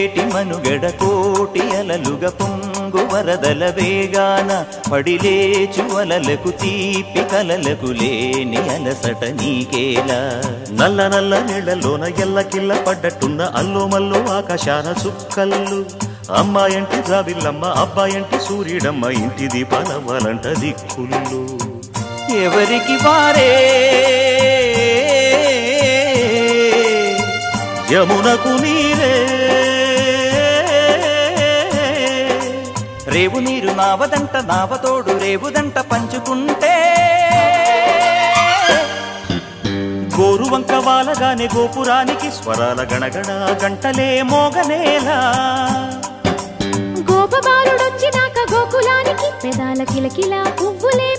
ఏటి మనుగడ కోటి అలలుగా పొంగు వరదల వేగాన పడిలేచు అలలకు తీపి కలలకు లేని అలసట నీకేలా నల్ల నల్ల నీళ్లలోన ఎల్లకిల్ల పడ్డట్టున్న అల్లో మల్లో ఆకాశాన చుక్కల్లు అమ్మాయంటి జాబిల్లమ్మ అబ్బాయంటి సూర్యుడమ్మ ఇంటి దీపాలవ్వాలంట దిక్కులు ఎవరికి వారే యమునకు నీరే రేవు నీరు నావదంట నావతోడు రేవుదంట పంచుకుంటే గోరువంక వాలగానే గోపురానికి స్వరాల గణగణ గంటలే మోగనేలా గోపబాలుడొచ్చినాక గోకులానికి పెదాల కిలకిలా పువ్వులే